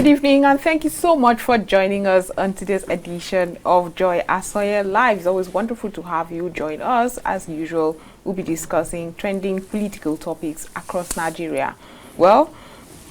Good evening, and thank you so much for joining us on today's edition of Joy Asonye Live. It's always wonderful to have you join us. As usual, we'll be discussing trending political topics across Nigeria. Well,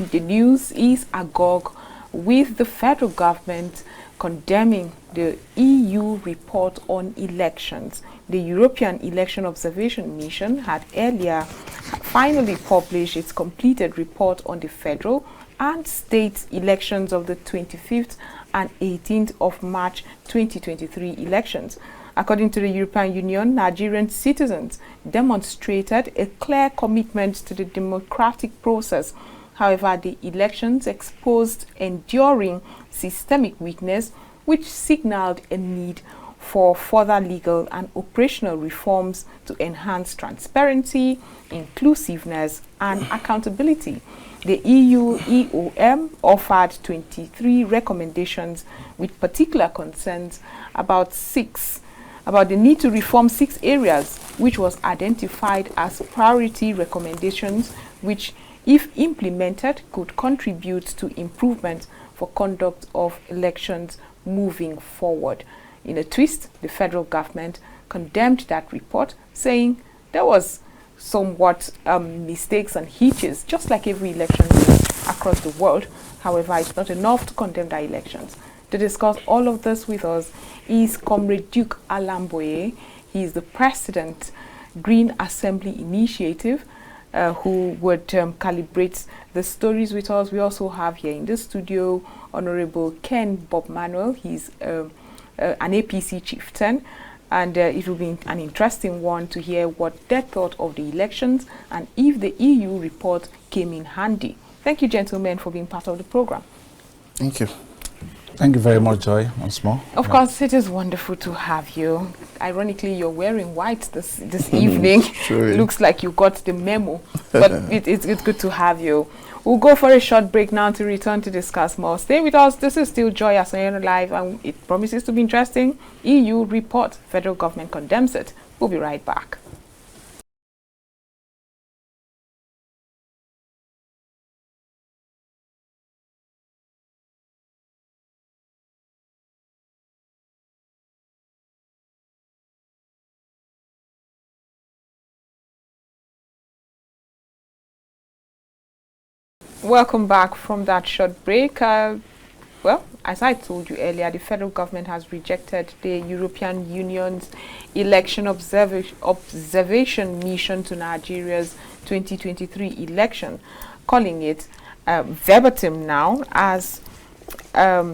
the news is agog with the federal government condemning the EU report on elections. The European Election Observation Mission had earlier finally published its completed report on the federal and state elections of the 25th and 18th of March 2023 elections. According to the European Union, Nigerian citizens demonstrated a clear commitment to the democratic process. However, the elections exposed enduring systemic weakness, which signaled a need for further legal and operational reforms to enhance transparency, inclusiveness, and accountability. The EU EOM offered 23 recommendations with particular concerns about the need to reform 6 areas, which was identified as priority recommendations, which, if implemented, could contribute to improvement for conduct of elections moving forward. In a twist, the federal government condemned that report, saying there was somewhat mistakes and hitches, just like every election across the world. However, it's not enough to condemn the elections. To discuss all of this with us is Comrade Duke Alamboye. He is the President, Green Assembly Initiative, who would calibrate the stories with us. We also have here in the studio Honorable Ken Bob Manuel. He's an APC chieftain, and it will be an interesting one to hear what they thought of the elections and if the EU report came in handy. Thank you, gentlemen, for being part of the program. Thank you. Thank you very much, Joy, once more. Of course, it is wonderful to have you. Ironically, you're wearing white this evening. Sure. Looks like you got the memo, but it's good to have you. We'll go for a short break now to return to discuss more. Stay with us. This is still Joy Asonye Live, and it promises to be interesting. EU report, federal government condemns it. We'll be right back. Welcome back from that short break. Well, as I told you earlier, the federal government has rejected the European Union's election observation mission to Nigeria's 2023 election, calling it verbatim now as a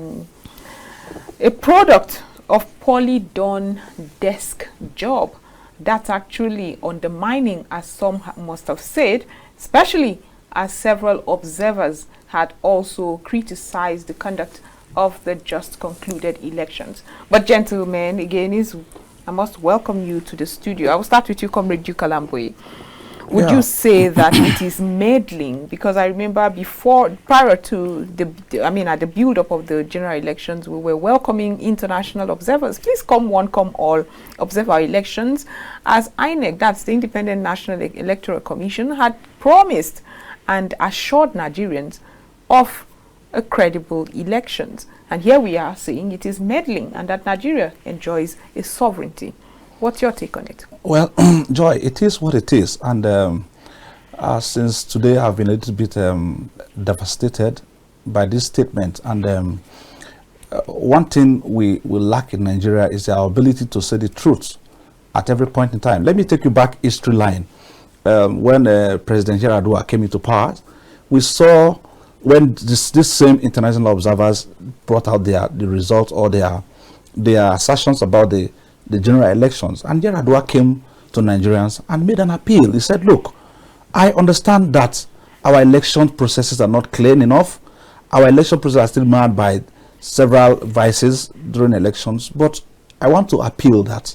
product of poorly done desk job. That's actually undermining, as some must have said, especially as several observers had also criticized the conduct of the just concluded elections. But gentlemen, again, I must welcome you to the studio. I will start with you, Comrade Duke Alamboye. Would you say that it is meddling? Because I remember prior to at the build-up of the general elections, we were welcoming international observers. Please come one, come all, observe our elections, as INEC, that's the Independent National Electoral Commission, had promised and assured Nigerians of a credible elections. And here we are saying it is meddling and that Nigeria enjoys a sovereignty. What's your take on it? Well, Joy, it is what it is. And since today I've been a little bit devastated by this statement. And one thing we lack in Nigeria is our ability to say the truth at every point in time. Let me take you back history line. When President Yar'Adua came into power, we saw when this same international observers brought out the results or their assertions about the general elections, and Yar'Adua came to Nigerians and made an appeal. He said, look, I understand that our election processes are not clean enough. Our election processes are still marred by several vices during elections, but I want to appeal that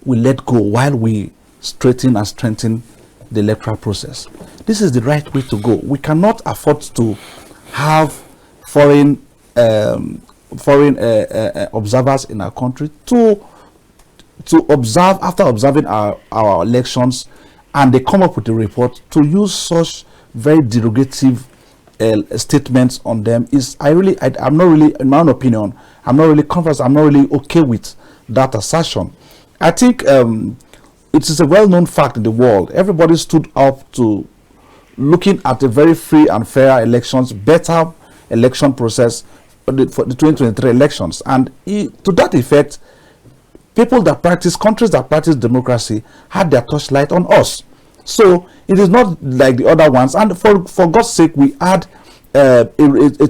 we let go while we straighten and strengthen the electoral process. This is the right way to go. We cannot afford to have foreign observers in our country to observe after observing our elections, and they come up with a report to use such very derogative statements on them is I'm not really, in my own opinion, I'm not really convinced, I'm not really okay with that assertion. I think it is a well-known fact in the world. Everybody stood up to looking at a very free and fair elections, better election process for the 2023 elections. And to that effect, countries that practice democracy had their touchlight on us. So it is not like the other ones. And for God's sake, we had a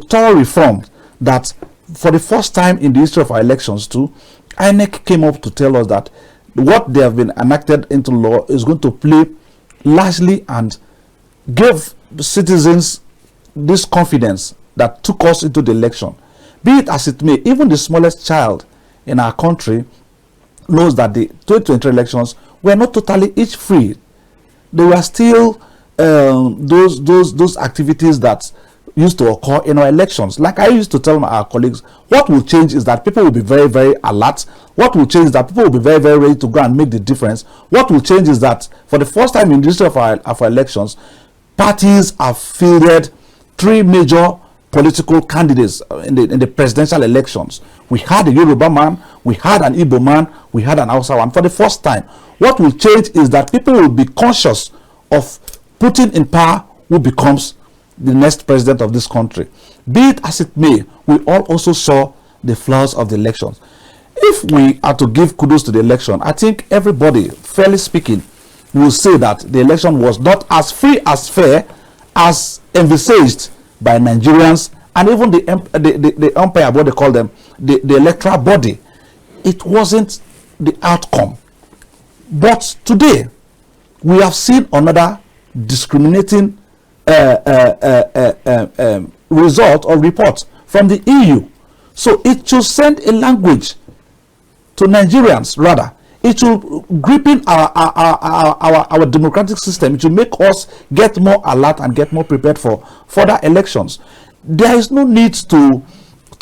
thorough reform that for the first time in the history of our elections too, INEC came up to tell us that what they have been enacted into law is going to play largely and give citizens this confidence that took us into the election. Be it as it may, even the smallest child in our country knows that the 2023 elections were not totally each free. There were still those activities that used to occur in our elections. Like I used to tell our colleagues, what will change is that people will be very, very alert. What will change is that people will be very, very ready to go and make the difference. What will change is that for the first time in the history of our elections, parties have fielded 3 major political candidates in the presidential elections. We had a Yoruba man, we had an Igbo man, we had an Hausa one. For the first time, what will change is that people will be conscious of putting in power who becomes the next president of this country. Be it as it may, we all also saw the flaws of the elections. If we are to give kudos to the election, I think everybody, fairly speaking, will say that the election was not as free as fair as envisaged by Nigerians and even the umpire, what they call them, the electoral body. It wasn't the outcome. But today, we have seen another discriminating result or report from the EU. So it should send a language to Nigerians, rather. It will gripping our democratic system. It will make us get more alert and get more prepared for further elections. There is no need to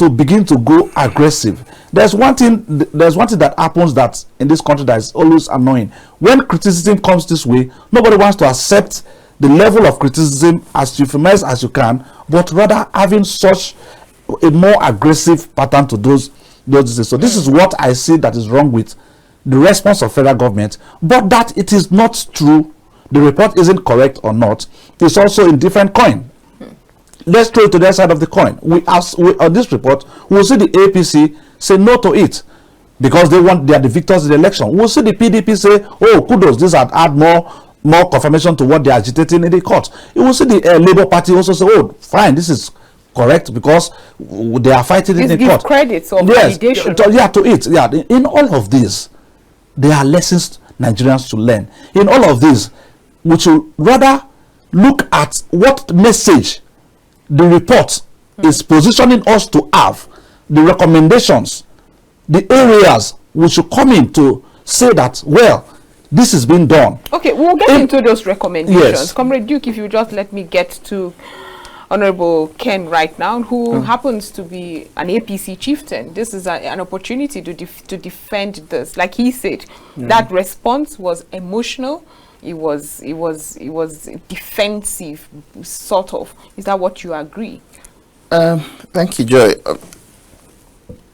begin to go aggressive. There's one thing that happens that in this country that is always annoying. When criticism comes this way, nobody wants to accept the level of criticism as euphemized as you can, but rather having such a more aggressive pattern to those things. So this is what I see that is wrong with the response of federal government. But that it is not true, the report isn't correct or not, it's also in different coin. Let's throw it to the other side of the coin. On this report, we'll see the APC say no to it because they are the victors in the election. We'll see the PDP say, oh, kudos, this had add more confirmation to what they are agitating in the court. You will see the Labour Party also say, oh, fine, this is correct because they are fighting in the court. Give credits or yes, validation. To it. Yeah, in all of this, there are lessons Nigerians to learn. In all of this, we should rather look at what message the report is positioning us to have, the recommendations, the areas we should come in to say that, well, this is being done. Okay, we'll get into those recommendations. Yes. Comrade Duke, if you just let me get to Honorable Ken right now, who happens to be an APC chieftain. This is an opportunity to defend this. Like he said, that response was emotional. It was defensive, sort of. Is that what you agree? Thank you, Joy.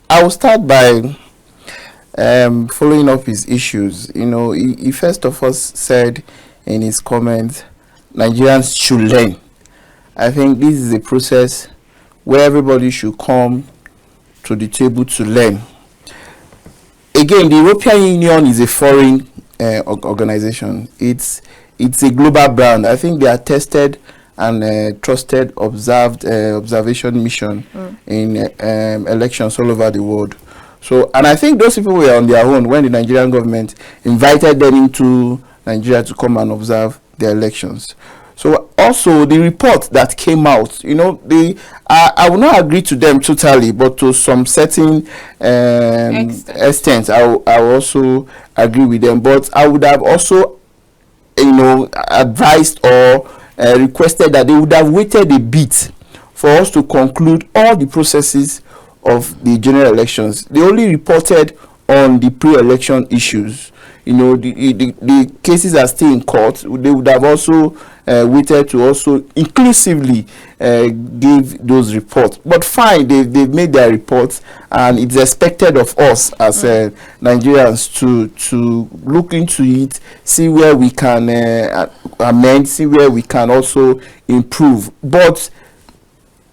I will start by following up his issues. You know, he first of all said in his comments, Nigerians should learn. I think this is a process where everybody should come to the table to learn. Again, the European Union is a foreign organization. It's a global brand. I think they are tested and trusted, observation mission in elections all over the world. So, and I think those people were on their own when the Nigerian government invited them into Nigeria to come and observe the elections. So also the report that came out, you know, I will not agree to them totally, but to some certain extent, I will also agree with them. But I would have also, you know, advised or requested that they would have waited a bit for us to conclude all the processes of the general elections. They only reported on the pre-election issues. You know, the cases are still in court. They would have also waited to also inclusively give those reports. But fine, they've made their reports, and it's expected of us as Nigerians to look into it, see where we can amend, see where we can also improve. But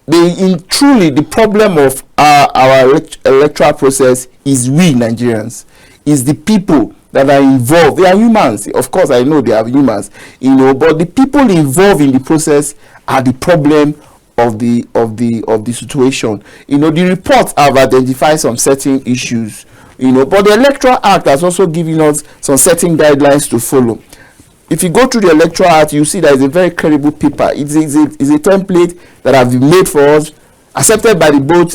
truly the problem of our electoral process is we Nigerians, is the people that are involved. They are humans, of course. I know they are humans, but the people involved in the process are the problem of the situation. The reports have identified some certain issues, but the Electoral Act has also given us some certain guidelines to follow. If you go through the Electoral Act, you see that it's a very credible paper. It's a template that has been made for us, accepted by the both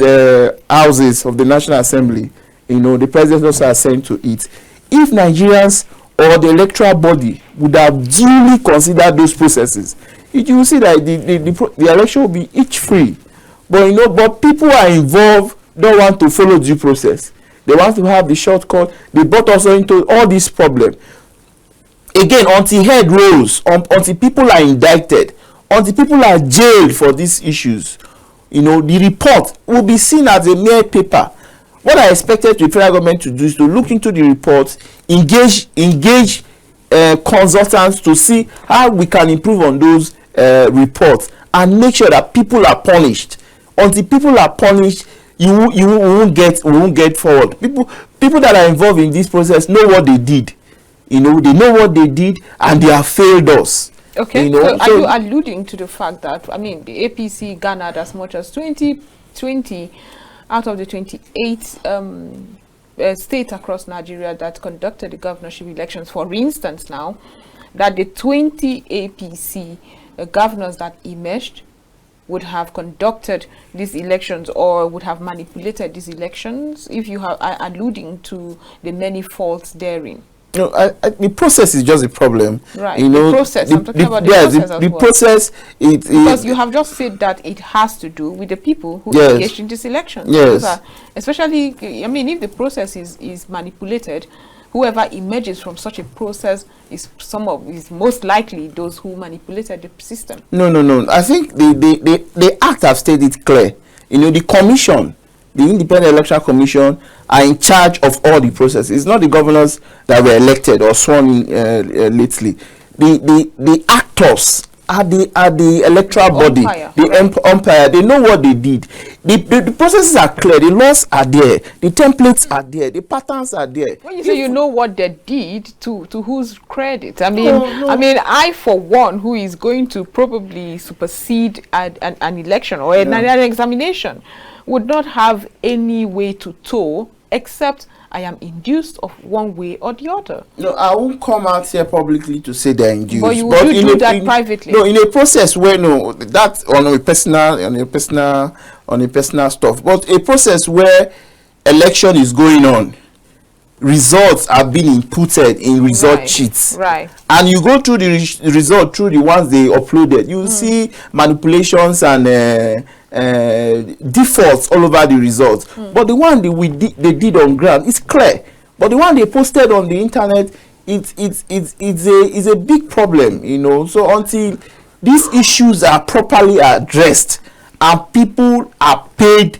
houses of the National Assembly. The president also assent to it. If Nigerians or the electoral body would have duly considered those processes, you will see that the election will be each free. But people are involved, don't want to follow due process. They want to have the shortcut. They brought us into all this problem. Again, until head rolls, until people are indicted, until people are jailed for these issues, the report will be seen as a mere paper. What I expected the federal government to do is to look into the reports, engage consultants to see how we can improve on those reports, and make sure that people are punished. Until people are punished, we won't get forward. People that are involved in this process know what they did. They know what they did, and they have failed us. Okay, so are you alluding to the fact that, the APC garnered as much as 20 out of the 28 states across Nigeria that conducted the governorship elections? For instance, now, that the 20 APC governors that emerged would have conducted these elections or would have manipulated these elections, if you are alluding to the many faults therein? The process is just a problem. Right. The process. I'm talking about the process as well. Process. Because you have just said that it has to do with the people who engaged in this election. Yes. Especially, if the process is manipulated, whoever emerges from such a process is most likely those who manipulated the system. No. I think the Act have stated clear. The commission, the Independent Election Commission, are in charge of all the processes. It's not the governors that were elected or sworn in lately. The actors are the electoral body, umpire. They know what they did. The processes are clear. The laws are there. The templates are there. The patterns are there. When you say you know what they did, to whose credit? I for one, who is going to probably supersede an election or an examination, would not have any way to toe except I am induced of one way or the other. No, I won't come out here publicly to say they're induced. But you do that privately. No, in a process where that's on a personal stuff. But a process where election is going on, results are being inputted in result sheets. Right. And you go through the result through the ones they uploaded. You see manipulations and defaults all over the results. But the one they did on ground is clear. But the one they posted on the internet, it's a big problem, So until these issues are properly addressed and people are paid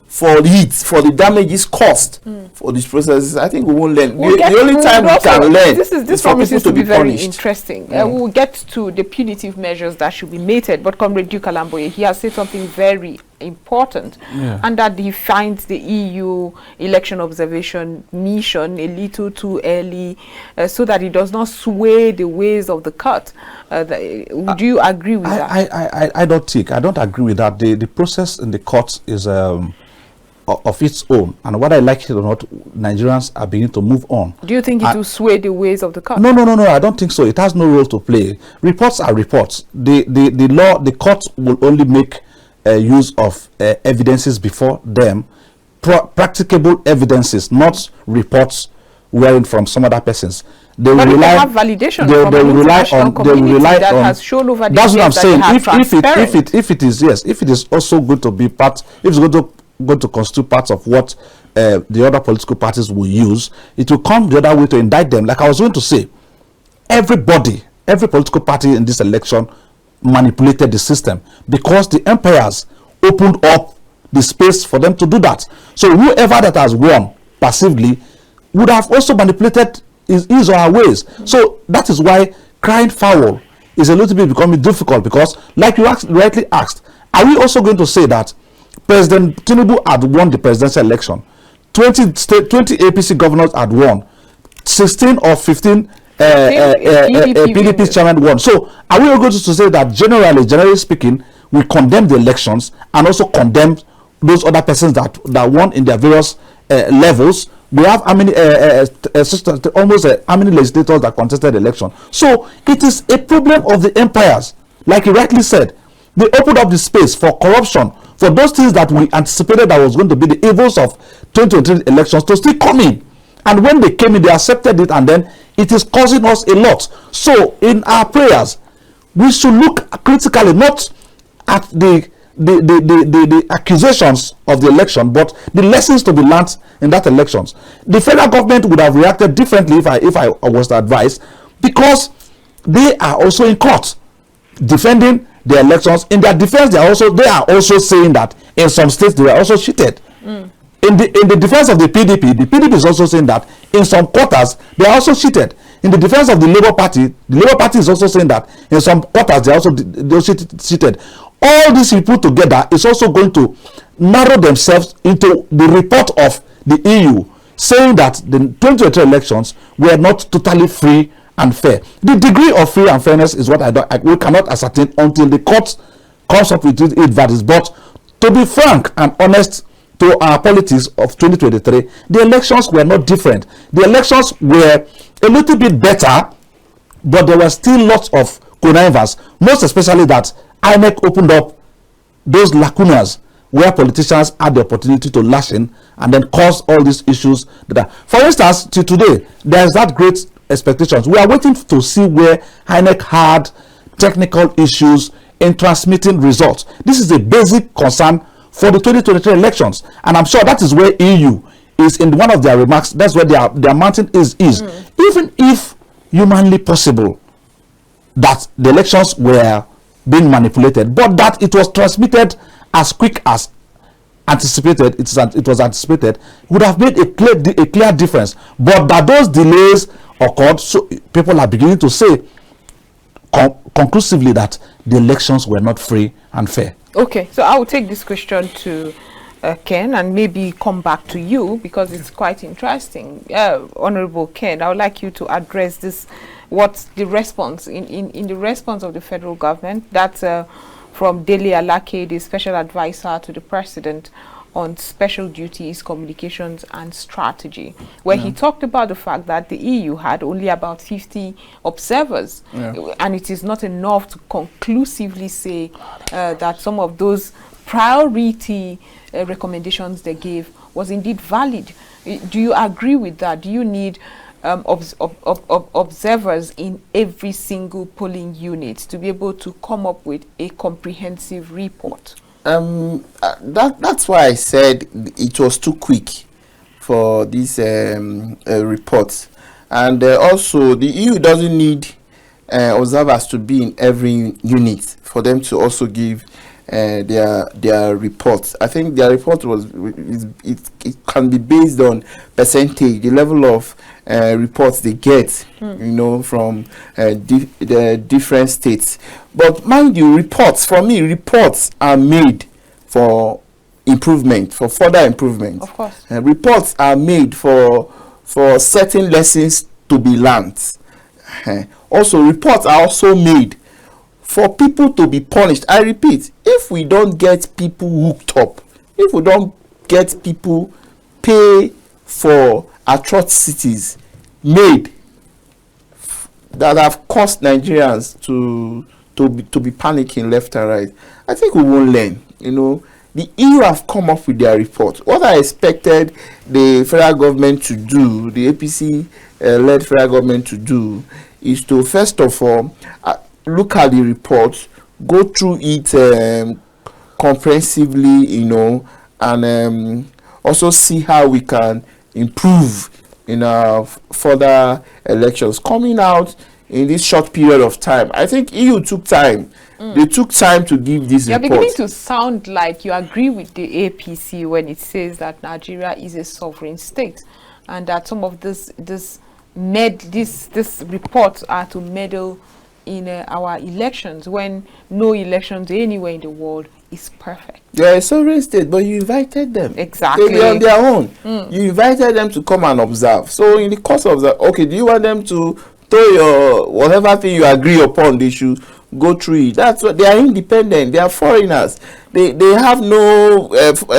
for the damages caused for these processes, I think we won't learn. The only time we can learn is for people to be very punished. Interesting. We'll get to the punitive measures that should be meted, but Comrade Duke Alamboye, he has said something very important, and that he finds the EU election observation mission a little too early, so that it does not sway the ways of the court. Would you agree with that? I don't agree with that. The process in the court is of its own, and whether I like it or not, Nigerians are beginning to move on. Do you think it will sway the ways of the court? No, I don't think so. It has no role to play. Reports are reports. The court will only make use of evidences before them, practicable evidences, not reports wearing from some other persons. They will rely, have validation from an international community that has shown over the years. That's what I'm saying. If it is also going to be part, if it's going to constitute parts of what the other political parties will use, it will come the other way to indict them. Like I was going to say, everybody every political party in this election manipulated the system, because the empires opened up the space for them to do that. So whoever that has won passively would have also manipulated his or her ways. So that is why crying foul is a little bit becoming difficult, because like you rightly asked, are we also going to say that President Tinubu had won the presidential election, 20 APC governors had won, 16 or 15 PDP chairman won? So are we going to say that generally speaking, we condemn the elections and also condemn those other persons that won in their various levels? We have how many almost how many legislators that contested the election? So it is a problem of the empires. Like you rightly said, they opened up the space for corruption, for those things that we anticipated that was going to be the evils of 2023 elections to still come in. And when they came in, they accepted it, and then it is causing us a lot. So in our prayers, we should look critically not at the accusations of the election, but the lessons to be learned in that elections. The federal government would have reacted differently if I was to advise, because they are also in court defending the elections. In their defense, they are also saying that in some states they were also cheated. In the defense of the PDP is also saying that in some quarters they are also cheated. In the defense of the Labour Party is also saying that in some quarters they also cheated. All this we put together is also going to narrow themselves into the report of the EU, saying that the 2023 elections were not totally free and fair. The degree of free and fairness is what we cannot ascertain until the court comes up with it verdicts. But to be frank and honest to our politics of 2023, the elections were not different. The elections were a little bit better, but there were still lots of connivance, most especially that INEC opened up those lacunas where politicians had the opportunity to lash in and then cause all these issues. For instance, till today, there is that great expectations. We are waiting to see where INEC had technical issues in transmitting results. This is a basic concern for the 2023 elections, and I'm sure that is where EU is in one of their remarks. That's where their mountain is. Even if humanly possible that the elections were being manipulated, but that it was transmitted as quick as anticipated, it was anticipated, would have made a clear difference. But that those delays occurred, so people are beginning to say conclusively that the elections were not free and fair. Okay, so I will take this question to Ken and maybe come back to you, because it's quite interesting. Honorable Ken, I would like you to address this. What's the response in the response of the federal government? That's from Dele Alake, the special advisor to the president on special duties, communications and strategy, where he talked about the fact that the EU had only about 50 observers, and it is not enough to conclusively say that some of those priority recommendations they gave was indeed valid. Do you agree with that? Do you need observers in every single polling unit to be able to come up with a comprehensive report? That's why I said it was too quick for these reports, and also the EU doesn't need observers to be in every unit for them to also give their reports. I think their report it can be based on percentage, the level of reports they get, from the different states. But mind you, reports are made for improvement, for further improvement. Of course. Reports are made for certain lessons to be learned. Also, reports are also made for people to be punished. I repeat, if we don't get people hooked up, if we don't get people pay for atrocities made that have caused Nigerians to be panicking left and right, I think we won't learn. The EU have come up with their report. What I expected the federal government to do, the APC led federal government to do, is to first of all look at the report, go through it comprehensively, and also see how we can improve in our further elections. Coming out, in this short period of time. I think EU took time. They took time to give this You're report. beginning to sound like you agree with the APC when it says that Nigeria is a sovereign state, and that some of these reports are to meddle in our elections, when no elections anywhere in the world is perfect. They're a sovereign state, but you invited them. Exactly. They're on their own. You invited them to come and observe. So in the course of that, okay, do you want them to throw your whatever thing you agree upon, they should go through it? That's what they are. Independent. They are foreigners. They have no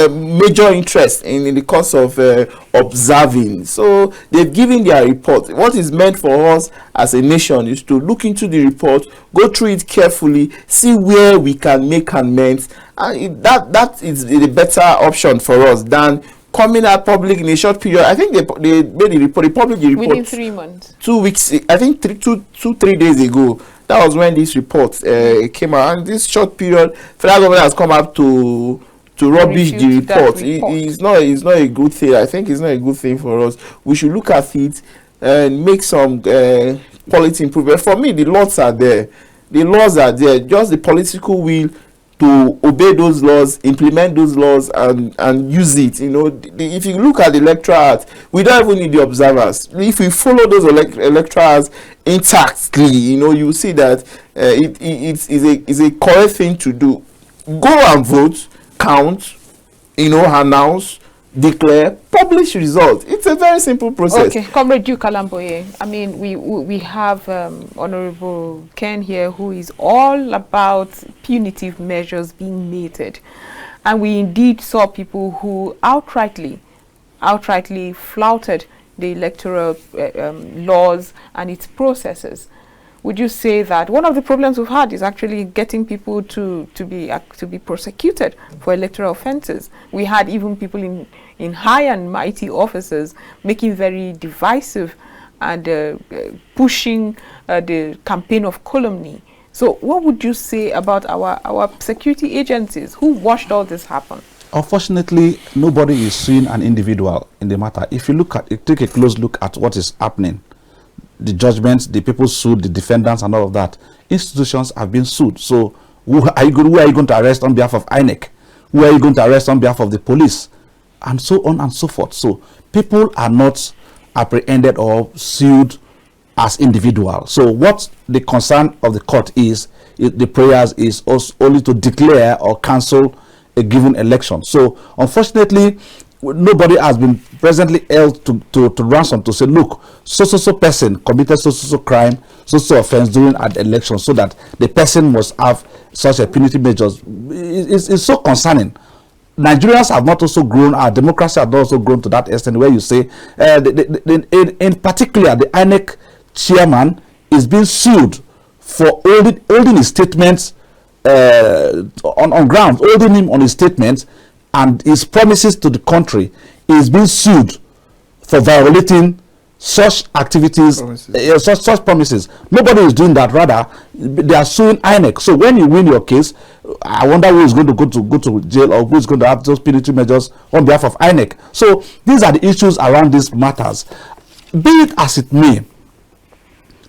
major interest in the course of observing. So they've given their report. What is meant for us as a nation is to look into the report, go through it carefully, see where we can make amends, and that is the better option for us than coming out public in a short period. I think they made the report, Within 3 months. 2 weeks. I think 3 days ago. That was when this report came out. And this short period, federal government has come up to rubbish the report. It's not a good thing. I think it's not a good thing for us. We should look at it and make some quality improvement. For me, the laws are there. The laws are there. Just the political will to obey those laws, implement those laws, and use it. You know, if you look at the electoral act, we don't even need the observers. If we follow those electoral acts intactly, you know, you will see that it's a correct thing to do. Go and vote, count, you know, announce, declare, publish results. It's a very simple process. Okay, Comrade Duke Kalamboye. I mean, we have Honorable Ken here, who is all about punitive measures being meted, and we indeed saw people who outrightly flouted the electoral laws and its processes. Would you say that one of the problems we've had is actually getting people to be prosecuted for electoral offences? We had even people in high and mighty offices making very divisive and pushing the campaign of calumny. So what would you say about our security agencies who watched all this happen? Unfortunately, nobody is suing an individual in the matter. If you take a close look at what is happening, the judgments, the people sued, the defendants and all of that, institutions have been sued. So who are you going to arrest on behalf of INEC? Who are you going to arrest on behalf of the police? And so on and so forth. So people are not apprehended or sued as individuals. So what the concern of the court is, the prayers is also only to declare or cancel a given election. So unfortunately, nobody has been presently held to ransom to say, look, so person committed so crime, so offense during an election, so that the person must have such a punitive measures. It's so concerning. Nigerians have not also grown, our democracy has not also grown to that extent where you say, in particular, the INEC chairman is being sued for holding his statements on ground, holding him on his statements and his promises to the country. Is being sued for violating such activities, such promises. Nobody is doing that. Rather, they are suing INEC. So when you win your case, I wonder who is going to go to jail or who is going to have those punitive measures on behalf of INEC. So these are the issues around these matters. Be it as it may,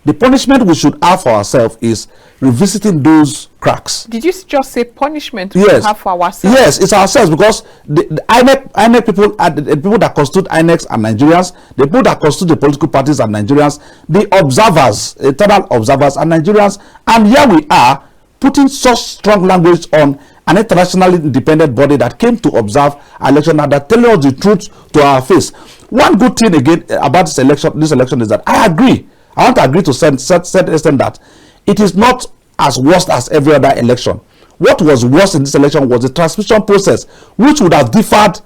the punishment we should have for ourselves is revisiting those cracks. Did you just say punishment we have for ourselves? Yes, it's ourselves, because the INEC people are the people that constitute INECs and Nigerians, the people that constitute the political parties and Nigerians, the observers, internal observers and Nigerians, and here we are putting such strong language on an internationally independent body that came to observe our election and that telling us the truth to our face. One good thing again about this election is that I want to agree to certain extent that it is not as worst as every other election. What was worse in this election was the transmission process, which would have differed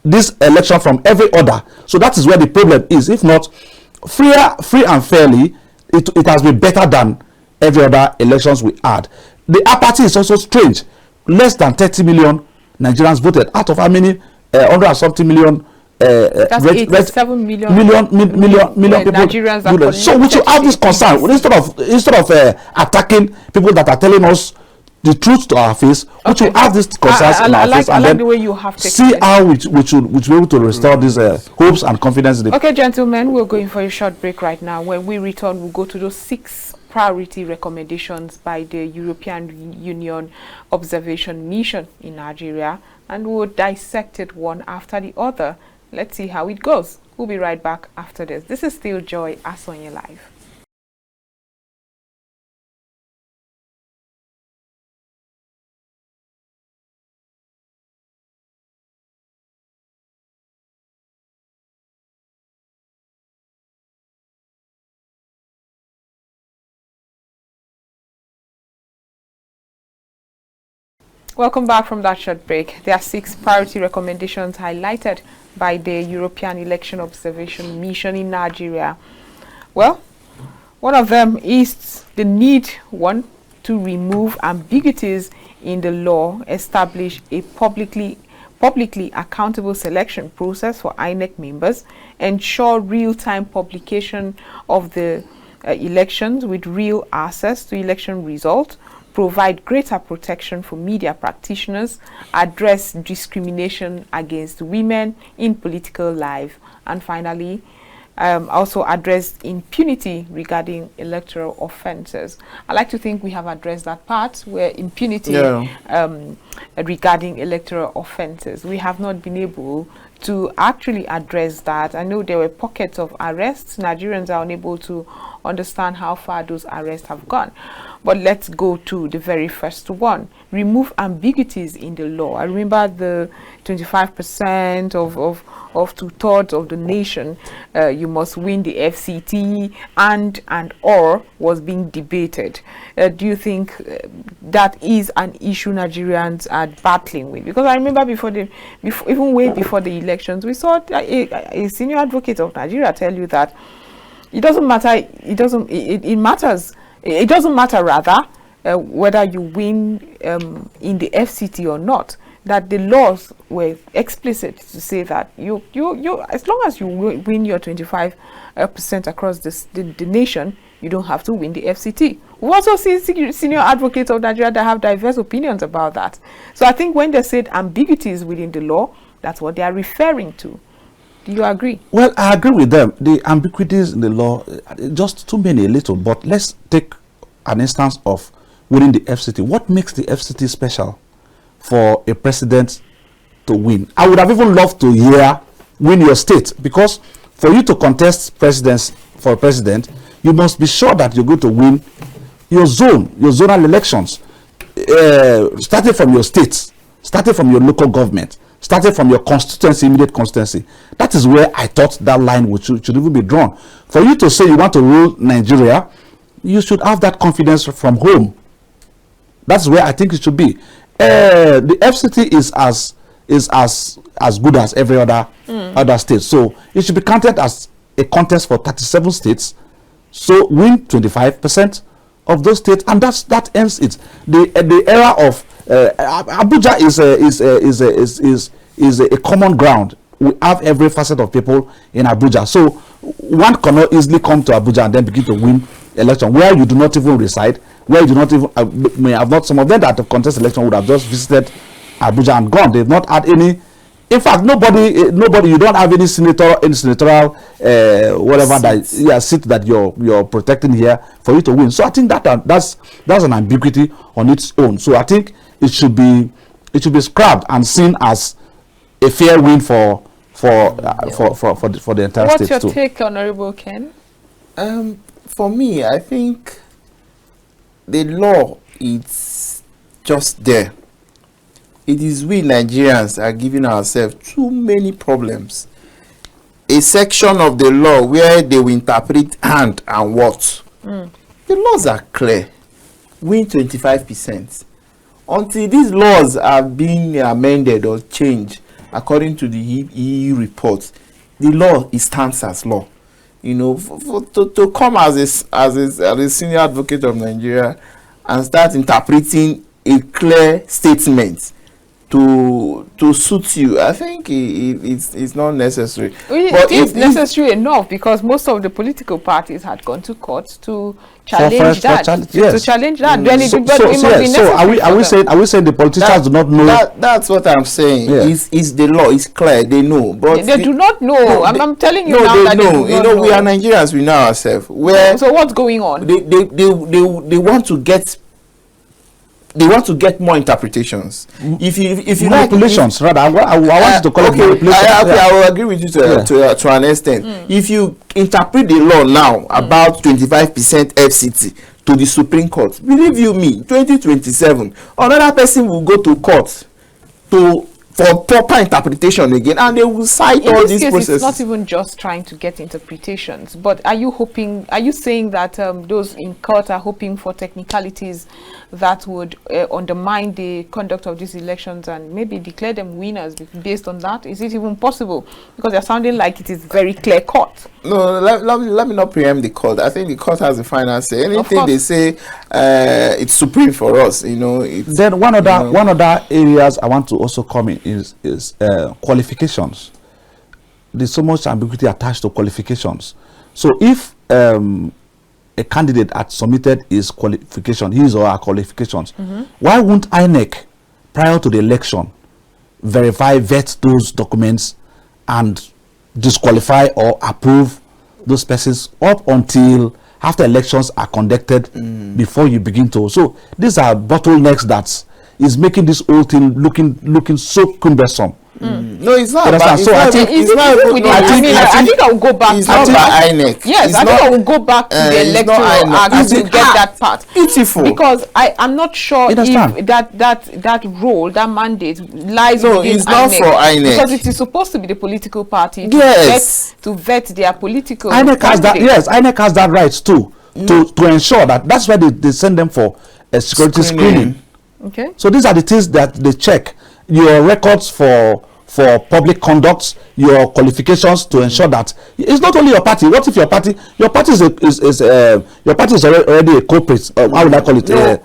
this election from every other. So that is where the problem is. If not free and fairly, it has been better than every other elections we had. The apathy is also strange. Less than 30 million Nigerians voted out of how many 100 and something million. That's 87 million people. Nigerians So we should have this concern instead of attacking people that are telling us the truth to our face, which will have these concerns in our face, and like then the way you have see how we should be able to restore these hopes and confidence in the. Okay, gentlemen, we're going for a short break right now. When we return, we'll go to those 6 priority recommendations by the European Union Observation Mission in Nigeria, and we'll dissect it one after the other. Let's see how it goes. We'll be right back after this. This is still Joy Asonye Live. Welcome back from that short break. There are 6 priority recommendations highlighted by the European Election Observation Mission in Nigeria. Well, one of them is the need, one, to remove ambiguities in the law, establish a publicly accountable selection process for INEC members, ensure real-time publication of the elections with real access to election results, provide greater protection for media practitioners, address discrimination against women in political life, and finally, also address impunity regarding electoral offences. I like to think we have addressed that part where impunity regarding electoral offences. We have not been able to actually address that. I know there were pockets of arrests. Nigerians are unable to understand how far those arrests have gone. But let's go to the very first one. Remove ambiguities in the law. I remember the 25% of 2/3 of the nation, you must win the FCT and or was being debated. Do you think that is an issue Nigerians are battling with? Because I remember even way before the elections, we saw a senior advocate of Nigeria tell you that it doesn't matter. It matters. It doesn't matter rather whether you win in the FCT or not. That the laws were explicit to say that you as long as you win your 25% across the nation, you don't have to win the FCT. We've also seen senior advocates of Nigeria that have diverse opinions about that. So I think when they said ambiguities within the law, that's what they are referring to. Do you agree? Well, I agree with them. The ambiguities in the law, just too many, a little. But let's take an instance of winning the FCT. What makes the FCT special for a president to win? I would have even loved to hear win your state, because for you to contest presidents for a president, you must be sure that you're going to win your zonal elections, starting from your states, starting from your local government, starting from your constituency, immediate constituency. That is where I thought that line should even be drawn. For you to say you want to rule Nigeria, you should have that confidence from home. That's where I think it should be. The FCT is as good as every other state, so it should be counted as a contest for 37 states. So win 25% of those states, and that ends it. The era of Abuja is a common ground. We have every facet of people in Abuja, so one cannot easily come to Abuja and then begin to win election where you do not even reside, where you do not even may have not. Some of them that have contest election would have just visited Abuja and gone. They've not had any. In fact, nobody. You don't have any senatorial whatever seat that you're protecting here for you to win. So I think that's an ambiguity on its own. So I think it should be scrapped and seen as a fair win for the entire state. What's your take, Honorable Ken? For me, I think the law is just there. It is we Nigerians are giving ourselves too many problems. A section of the law where they will interpret and what. The laws are clear. Win 25%. Until these laws are being amended or changed according to the EU report, the law stands as law. You know, to come as a senior advocate of Nigeria and start interpreting a clear statement, to suit you, I think it's not necessary. It is necessary enough, because most of the political parties had gone to court to challenge that. To challenge that. Then it are we saying the politicians do not know? That's what I'm saying. Yeah. Is the law is clear? They know, but they do not know. No, I'm telling you now that they do not know. We are Nigerians. We know ourselves. So what's going on? They want to get. They want to get more interpretations. If you manipulations, rather, I want you to call it manipulations. I will agree with you to an extent. If you interpret the law now about 25% FCT to the Supreme Court, believe you me, 2027, another person will go to court for proper interpretation again, and they will cite all these processes. It's not even just trying to get interpretations, but are you saying that those in court are hoping for technicalities that would undermine the conduct of these elections and maybe declare them winners based on that? Is it even possible? Because you're sounding like it is very clear cut. No, let me not preempt the court. I think the court has the final say. Anything they say, it's supreme for us. Then one other areas I want to also comment is qualifications. There's so much ambiguity attached to qualifications. So if a candidate had submitted his or her qualifications, why won't INEC, prior to the election, vet those documents and disqualify or approve those persons up until after elections are conducted before you begin to? So these are bottlenecks that is making this whole thing looking so cumbersome. No, it's not. I think I will go back. It's not about INEC. Yes, I think I will go back to the electoral act to get that part. Beautiful. Because I'm not sure if that role, that mandate lies within it's not INEC, for INEC. because it is supposed to be the political party to vet their political. INEC has that. Yes, INEC has that right too to ensure that. That's why they send them for a security screening. Okay. So these are the things that they check: your records for public conduct, your qualifications, to ensure that it's not only your party. What if your party is already a corporate? How would I call it? Your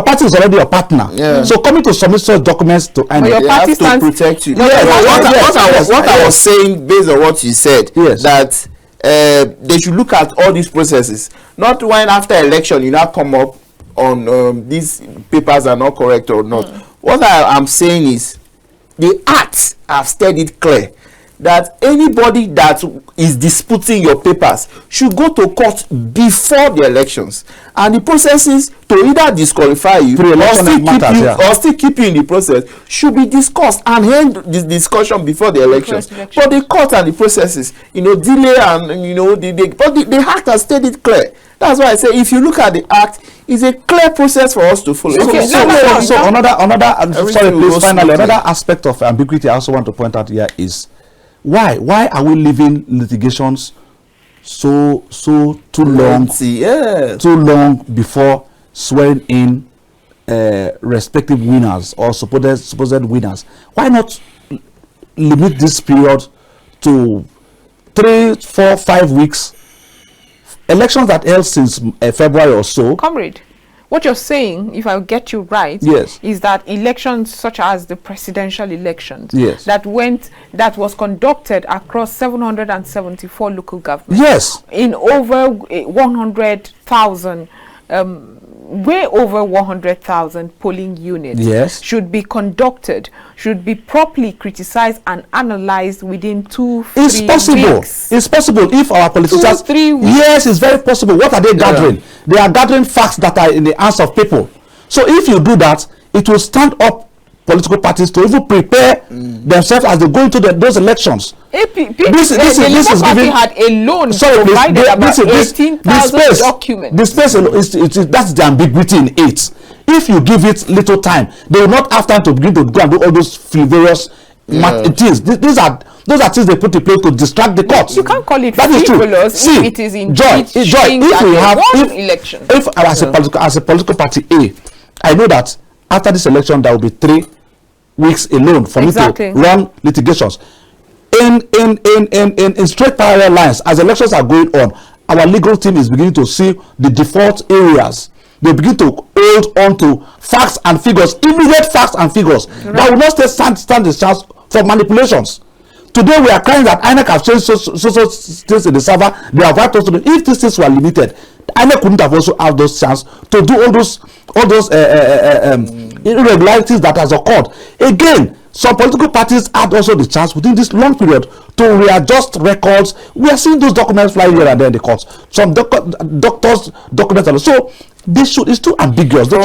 party is already a partner. Yeah. So coming to submit such documents to INEC, your party stands to protect you. What I was saying, based on what you said, that they should look at all these processes, not when after election you now come up on these papers are not correct or not. What I'm saying is, the acts have stated clear that anybody that is disputing your papers should go to court before the elections, and the processes to either disqualify you or still keep you in the process should be discussed and end this discussion before the elections. But the court and the processes, delay and the act has stated clear. That's why I say, if you look at the act, it's a clear process for us to follow. Okay, another aspect of ambiguity I also want to point out here is why are we leaving litigations so too long before swearing in respective winners or supposed winners? Why not limit this period to 3, 4, 5 weeks? Elections that held since February or so. Comrade, what you're saying, if I get you right, is that elections such as the presidential elections that was conducted across 774 local governments in over 100,000 way over 100,000 polling units should be properly criticized and analyzed within 2-3 weeks. It's possible if our politicians 2-3 weeks. Yes, it's very possible. What are they gathering? They are gathering facts that are in the hands of people. So if you do that, it will stand up political parties to even prepare themselves as they go into those elections. The party had a loan provided about 18,000 documents. That's the ambiguity in it. If you give it little time, they will not have time to begin to go and do all those frivolous things. Those are things they put in place to distract the courts. You can't call it frivolous if it is in election. If as a political party A, I know that after this election there will be 3 weeks alone for me to run litigations in straight parallel lines. As elections are going on, our legal team is beginning to see the default areas they begin to hold on to facts and figures, immediate facts and figures, that will not stand the chance for manipulations. Today we are crying that INEC have changed so things in the server. They have wiped us. If these things were limited, INEC couldn't have also have those chance to do all those irregularities that has occurred. Again, some political parties had also the chance within this long period to readjust records. We are seeing those documents flying here and there in the courts. Some doctors documents. So this it's too ambiguous. For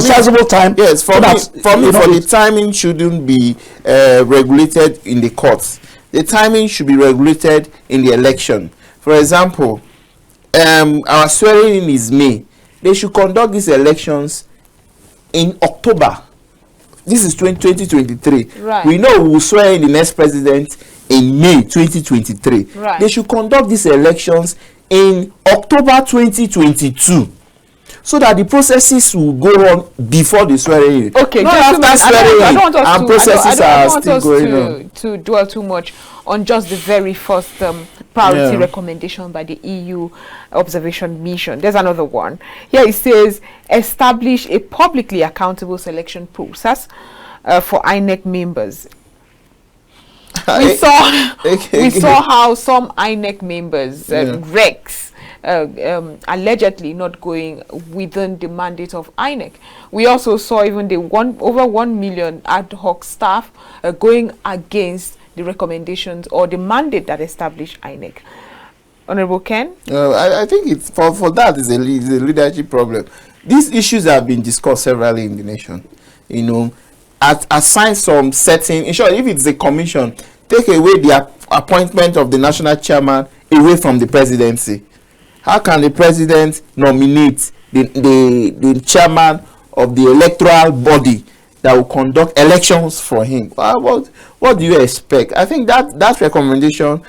sizable time. Yes, for the timing shouldn't be regulated in the courts. The timing should be regulated in the election. For example, our swearing in is May. They should conduct these elections in October. This is 2023. Right. We know we will swear in the next president in May 2023. Right. They should conduct these elections in October 2022, so that the processes will go on before the swearing in. Okay, not after swearing in and processes are still going on. To dwell too much on just the very first priority recommendation by the EU observation mission. There's another one. Here it says, establish a publicly accountable selection process for INEC members. We saw how some INEC members, recs, allegedly not going within the mandate of INEC. We also saw even the over 1 million ad hoc staff going against the recommendations or the mandate that established INEC. Honorable Ken? I think it's for that is a leadership problem. These issues have been discussed severally in the nation. You know, assign some setting. In short, if it's a commission, take away the appointment of the national chairman away from the presidency. How can the president nominate the chairman of the electoral body that will conduct elections for him? What do you expect? I think that recommendation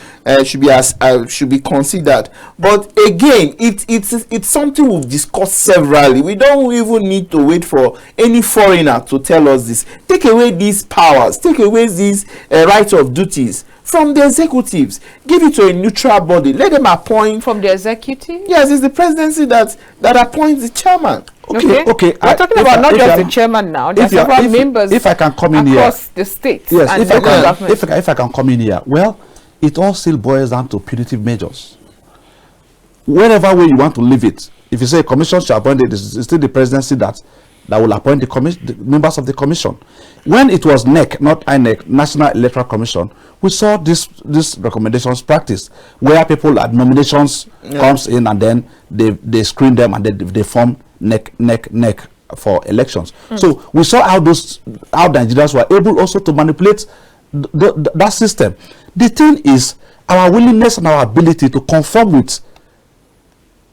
should be considered. But again, it's something we've discussed severally. We don't even need to wait for any foreigner to tell us this. Take away these powers, take away these rights of duties from the executives. Give it to a neutral body. Let them appoint. From the executive? Yes, it's the presidency that appoints the chairman. Okay. We're talking about not just the chairman now. There are several members if I can come in across the state. Yes, and if I can come in here. Well, it all still boils down to punitive measures. Wherever way you want to leave it, if you say a commission shall appoint it, it's still the presidency that will appoint the members of the commission. When it was NEC, not INEC, National Electoral Commission, we saw this recommendations practiced, where people at nominations comes in and then they screen them and they form NEC for elections. So we saw how Nigerians were able also to manipulate that system. The thing is our willingness and our ability to conform with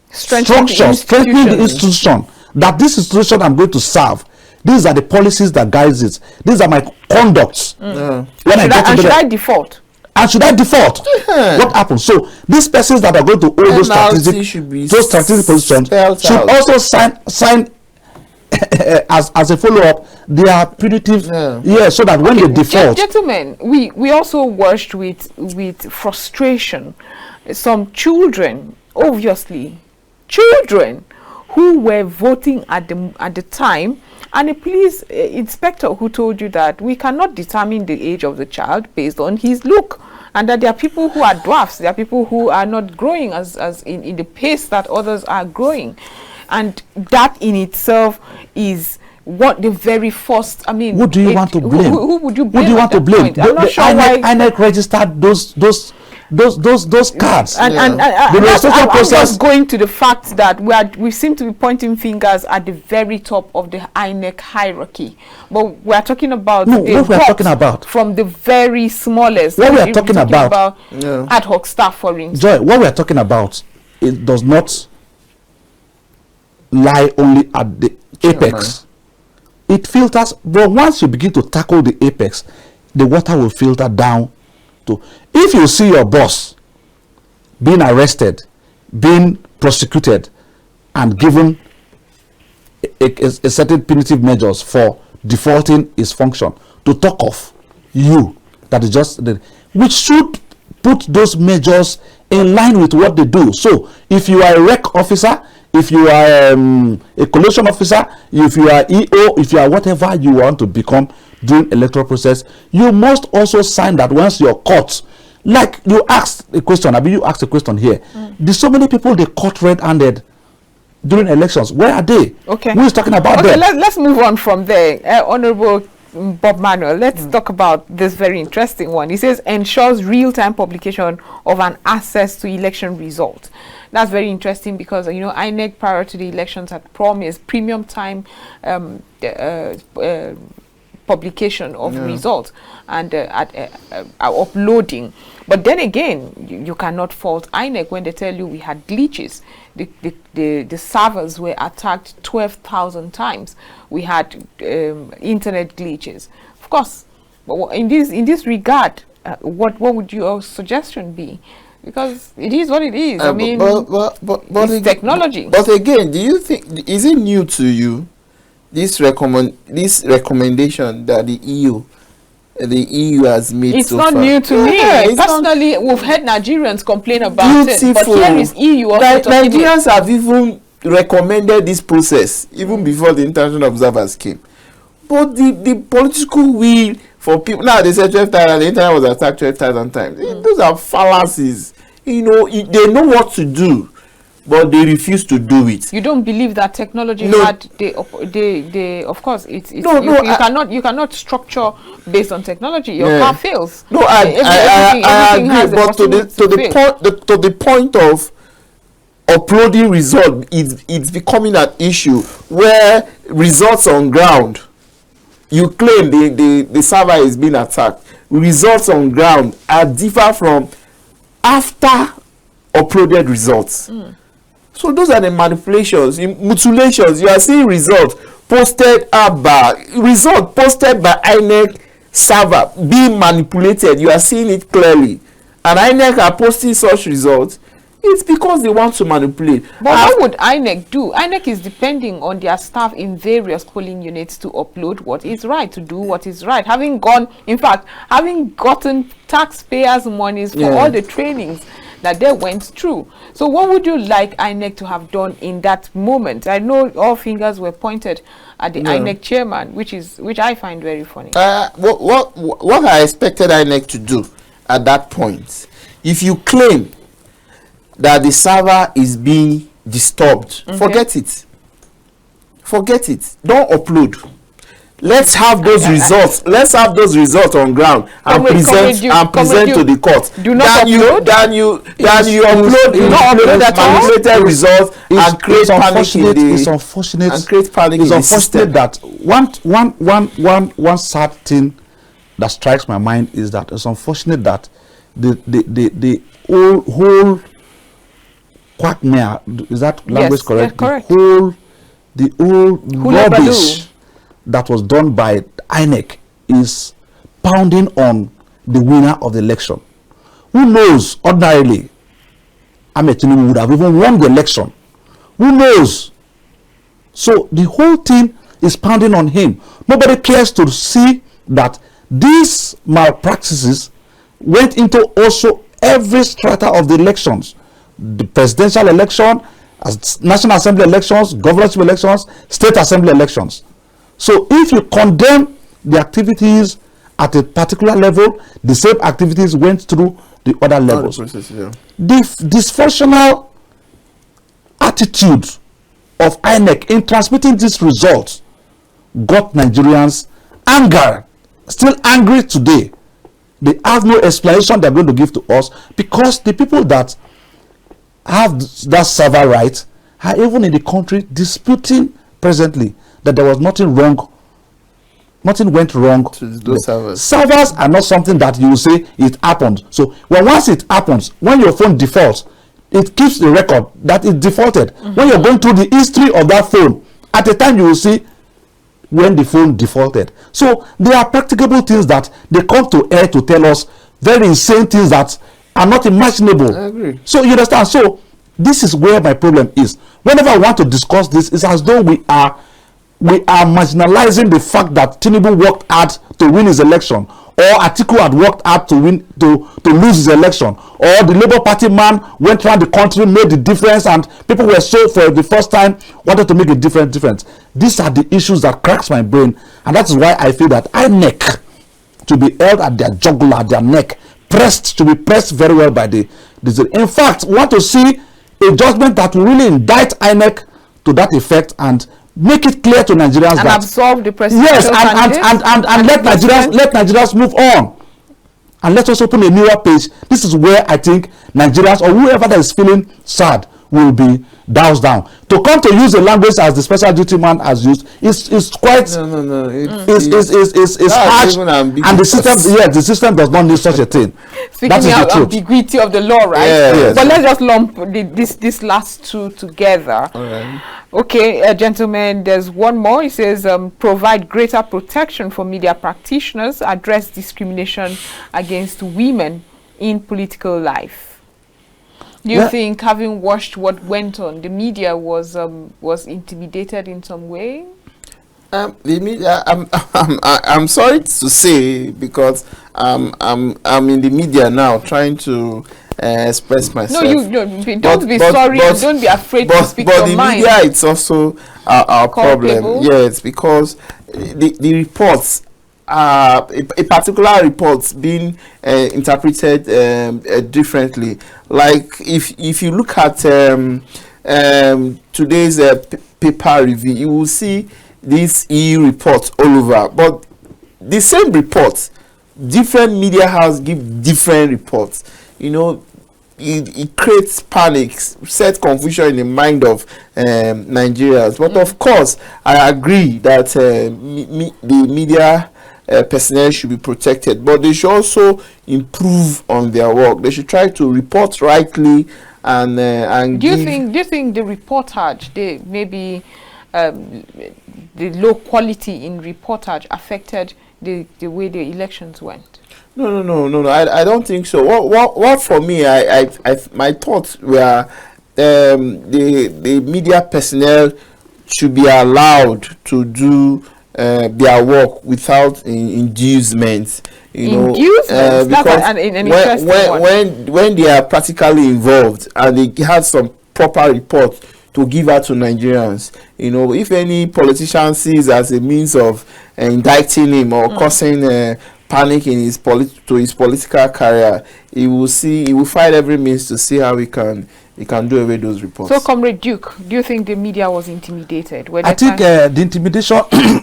strengthening the institution, that this institution I'm going to serve, these are the policies that guides it, these are my conducts. Should I default? And should I default? What happens? So these persons that are going to hold those strategic positions should also sign as a follow-up their punitive, so that when they default. Gentlemen, we also watched with frustration some children, obviously children who were voting at the time, and a police inspector who told you that we cannot determine the age of the child based on his look, and that there are people who are dwarfs, there are people who are not growing as in the pace that others are growing, and that in itself is what the very first. I mean, what do you want to blame? Who would you blame? Who do you want to blame? I'm not sure why INEC registered those cards. And I'm just going to the fact that we seem to be pointing fingers at the very top of the INEC hierarchy, but we are talking about what we are talking about from the very smallest. What we are talking about ad hoc staff, for instance. Joy, what we are talking about, it does not lie only at the apex. It filters, but once you begin to tackle the apex, the water will filter down. If you see your boss being arrested, being prosecuted, and given a certain punitive measures for defaulting his function, to talk of you, that is just which should put those measures in line with what they do. So if you are a rec officer, if you are a collation officer, if you are EO, if you are whatever you want to become during electoral process, you must also sign that once you're caught. Like you asked a question, I mean, you asked a question here. There's so many people they caught red-handed during elections. Where are they? Okay. Who is talking about them? Let's move on from there. Honorable Bob Manuel, let's talk about this very interesting one. He says ensures real-time publication of an access to election result. That's very interesting because INEC prior to the elections had promised premium time publication of results and uploading. But then again, you cannot fault INEC when they tell you we had glitches. The servers were attacked 12,000 times. We had internet glitches. Of course, in this regard, what would your suggestion be? Because it is what it is. I mean, but it's technology. But again, do you think, is it new to you, this recommendation that the EU has made? It's so not far? new to me. Personally, we've heard Nigerians complain about it. But here is EU also Nigerians have even recommended this process even before the international observers came. But the political will for people, now they said 12,000, the internet was attacked 12,000 times. Those are fallacies. They know what to do, but they refuse to do it. You don't believe that technology had of course you cannot structure based on technology. Your car fails. No, I agree, but to the point of uploading result, it's becoming an issue where results on ground, you claim the server is being attacked. Results on ground are different from after uploaded results. So those are the manipulations, mutilations. You are seeing results posted by INEC server being manipulated. You are seeing it clearly, and INEC are posting such results. It's because they want to manipulate. But what would INEC do? INEC is depending on their staff in various polling units to upload what is right, to do what is right. Having gotten taxpayers' monies for all the trainings that they went through. So what would you like INEC to have done in that moment? I know all fingers were pointed at the INEC chairman, which I find very funny. What I expected INEC to do at that point, if you claim that the server is being disturbed, forget it. Don't upload. Let's have those results. Let's have those results on ground and present to the court. Do not upload. Then you upload manipulated results and create panic in the. It's unfortunate. And create panic. It's unfortunate that one sad thing that strikes my mind is that it's unfortunate that the whole quagmire, is that language correct? Correct. The whole rubbish that was done by INEC is pounding on the winner of the election. Who knows, ordinarily, Tinubu would have even won the election. Who knows? So the whole thing is pounding on him. Nobody cares to see that these malpractices went into also every strata of the elections. The presidential election, National Assembly elections, governorship elections, state assembly elections. So if you condemn the activities at a particular level, the same activities went through the other levels. The dysfunctional attitude of INEC in transmitting these results got Nigerians angry, still angry today. They have no explanation they're going to give to us, because the people that have that server right are even in the country disputing presently that there was nothing wrong, nothing went wrong to those servers. Servers are not something that you will say it happened. So once it happens, when your phone defaults, it keeps the record that it defaulted. When you're going through the history of that phone, at the time you will see when the phone defaulted. So there are practicable things that they come to air to tell us, very insane things that are not imaginable. I agree. So you understand? So this is where my problem is. Whenever I want to discuss this, it's as though we are marginalizing the fact that Tinubu worked hard to win his election, or Atiku had worked hard to win, to lose his election, or the Labour Party man went around the country, made the difference, and people were so for the first time wanted to make a difference. These are the issues that cracks my brain, and that is why I feel that INEC to be held at their jugular, at their neck, to be pressed very well by the. In fact, we want to see a judgment that will really indict INEC to that effect and make it clear to Nigerians and that absolve the president. Yes, and let Nigerians move on. And let us open a newer page. This is where I think Nigerians or whoever that is feeling sad will be doused down. To come to use the language as the special duty man has used is quite it's harsh, and the system does not need such a thing. Speaking of ambiguity of the law, right? Yes. But let's just lump this last two together. All right. Okay, gentlemen, there's one more. It says provide greater protection for media practitioners, address discrimination against women in political life. Do you think, having watched what went on, the media was intimidated in some way? The media, I'm sorry to say, because I'm in the media now trying to express myself. No, don't be sorry. Don't be afraid to speak your mind. But the media, it's also our problem. Yes, because the reports. A particular report being interpreted differently. Like if you look at today's paper review, you will see these EU reports all over. But the same reports, different media houses give different reports. You know, it creates panic, set confusion in the mind of Nigerians. But of course, I agree that the media personnel should be protected, but they should also improve on their work. They should try to report rightly and do you think the reportage, the low quality in reportage affected the way the elections went? No. I don't think so. What for me, I my thoughts were the media personnel should be allowed to do their work without inducements, because when they are practically involved and they have some proper report to give out to Nigerians, if any politician sees as a means of indicting him or causing panic in his political career, he will find every means to see how he can do away those reports. So, Comrade Duke, do you think the media was intimidated? I think the intimidation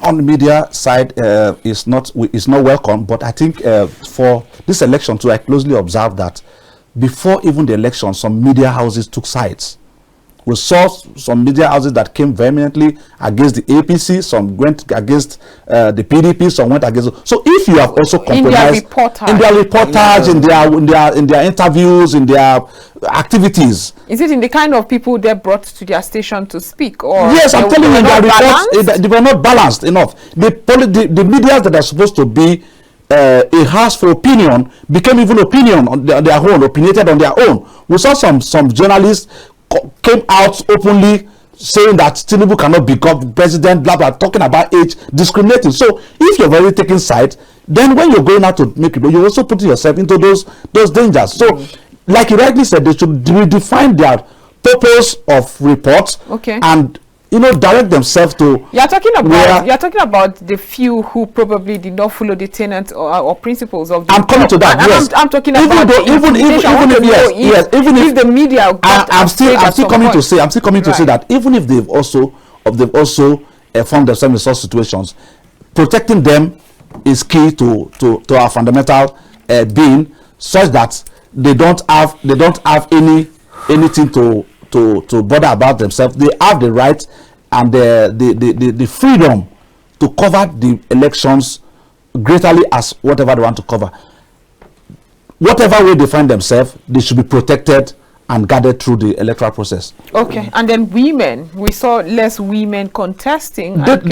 on the media side is not welcome. But I think for this election too, I closely observed that before even the election, some media houses took sides. We saw some media houses that came vehemently against the APC, some went against the PDP, some went against. So if you have also compromised in their reportage, in their interviews, in their activities. Is it in the kind of people they brought to their station to speak? Or yes, I'm telling you, their reports they were not balanced enough. The media that are supposed to be a house for opinion became even opinion on their own, opinionated on their own. We saw some journalists came out openly saying that Tinubu cannot become president, blah blah, talking about age, discriminating. So if you're very taking side, then when you're going out to make it, you're also putting yourself into those dangers. So like you rightly said, they should redefine their purpose of reports, and direct themselves to. You're talking about the few who probably did not follow the tenets or principles of the. I'm coming to that. Yes, I'm talking about even if the media. I'm still coming to say that even if they've also found themselves in such situations, protecting them is key to our fundamental being, such that they don't have anything to bother about themselves. They have the right and the freedom to cover the elections greatly as whatever they want to cover. Whatever way they find themselves, they should be protected and guarded through the electoral process. Okay, and then women, we saw less women contesting. That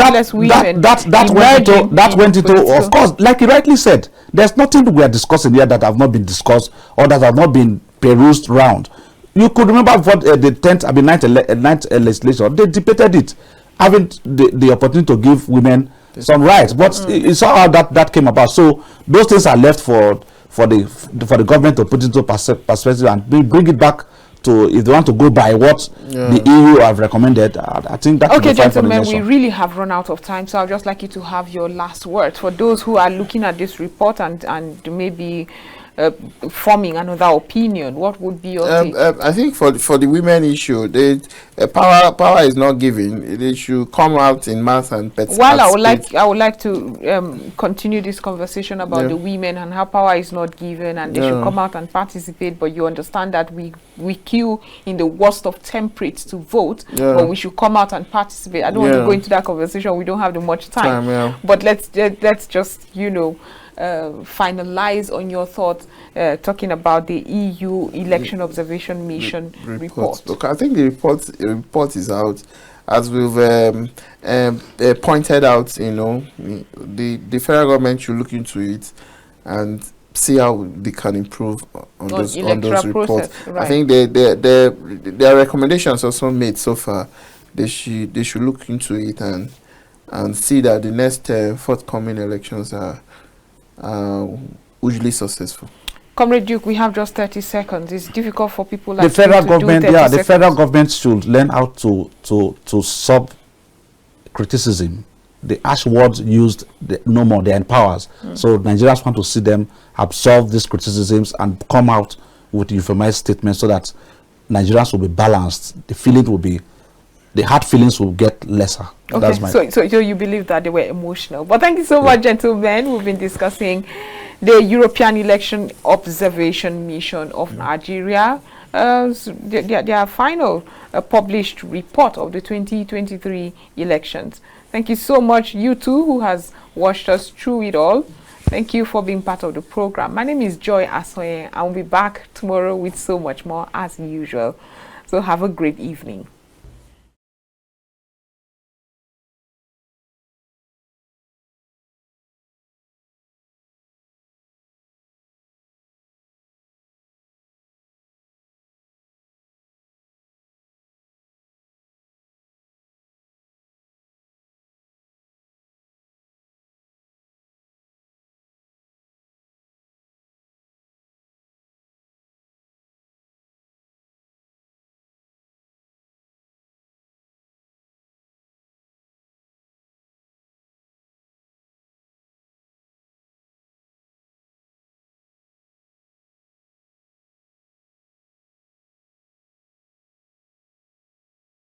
went into, of course, like you rightly said, there's nothing we are discussing here that have not been discussed or that have not been perused round. You could remember what the ninth legislature, they debated it, having the opportunity to give women some rights. But it's how that came about. So those things are left for the government to put into perspective and bring it back to, if they want to go by what the EU have recommended. I think that. Okay, gentlemen, we really have run out of time, so I'd just like you to have your last words for those who are looking at this report and maybe forming another opinion. What would be your take? I think for the women issue, power is not given. They should come out in mass and participate. Well, I would like to continue this conversation about the women and how power is not given, and they should come out and participate. But you understand that we queue in the worst of templates to vote, but we should come out and participate. I don't want to go into that conversation. We don't have much time. But let's just finalize on your thoughts talking about the EU election observation mission report. Look, I think the report is out, as we've pointed out. You know, the federal government should look into it and see how they can improve on those reports. Right. I think their recommendations also made so far. They should look into it and see that the next forthcoming elections are hugely successfub. Comrade Duke, we have just 30 seconds. It's difficult for people like the federal you government. To do 30 the federal government should learn how to sub criticism. The harsh words used, no more. They empowers. So Nigerians want to see them absorb these criticisms and come out with euphemized statements so that Nigerians will be balanced. The feeling will be, the hard feelings will get lesser. Okay, so you believe that they were emotional. But thank you so much, gentlemen. We've been discussing the European Election Observation Mission of Nigeria, their final published report of the 2023 elections. Thank you so much, you two, who has watched us through it all. Thank you for being part of the program. My name is Joy Asonye. I'll be back tomorrow with so much more as usual. So have a great evening.